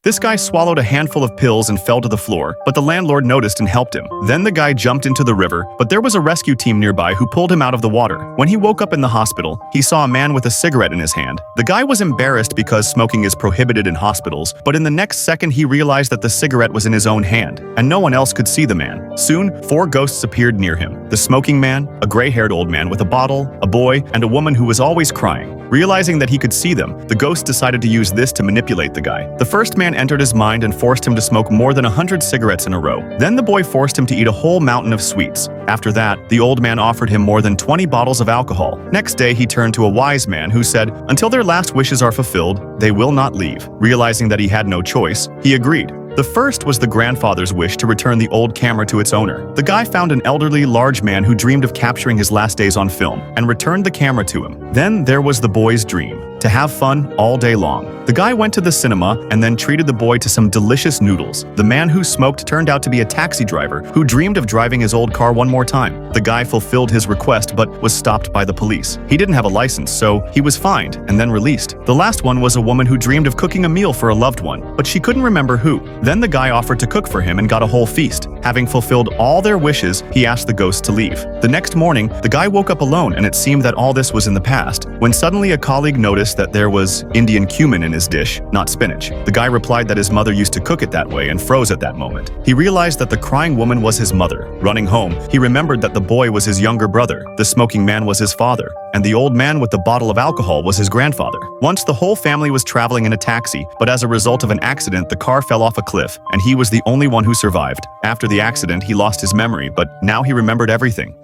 This guy swallowed a handful of pills and fell to the floor, but the landlord noticed and helped him. Then the guy jumped into the river, but there was a rescue team nearby who pulled him out of the water. When he woke up in the hospital, he saw a man with a cigarette in his hand. The guy was embarrassed because smoking is prohibited in hospitals, but in the next second he realized that the cigarette was in his own hand, and no one else could see the man. Soon, 4 ghosts appeared near him. The smoking man, a gray-haired old man with a bottle, a boy, and a woman who was always crying. Realizing that he could see them, the ghosts decided to use this to manipulate the guy. The first man entered his mind and forced him to smoke more than 100 cigarettes in a row. Then the boy forced him to eat a whole mountain of sweets. After that, the old man offered him more than 20 bottles of alcohol. Next day, he turned to a wise man who said, "Until their last wishes are fulfilled, they will not leave." Realizing that he had no choice, he agreed. The first was the grandfather's wish to return the old camera to its owner. The guy found an elderly, large man who dreamed of capturing his last days on film and returned the camera to him. Then there was the boy's dream, to have fun all day long. The guy went to the cinema and then treated the boy to some delicious noodles. The man who smoked turned out to be a taxi driver who dreamed of driving his old car one more time. The guy fulfilled his request but was stopped by the police. He didn't have a license, so he was fined and then released. The last one was a woman who dreamed of cooking a meal for a loved one, but she couldn't remember who. Then the guy offered to cook for him and got a whole feast. Having fulfilled all their wishes, he asked the ghosts to leave. The next morning, the guy woke up alone and it seemed that all this was in the past, when suddenly a colleague noticed that there was Indian cumin in his dish, not spinach. The guy replied that his mother used to cook it that way and froze at that moment. He realized that the crying woman was his mother. Running home, he remembered that the boy was his younger brother, the smoking man was his father, and the old man with the bottle of alcohol was his grandfather. Once the whole family was traveling in a taxi, but as a result of an accident, the car fell off a cliff, and he was the only one who survived. After the accident, he lost his memory, but now he remembered everything.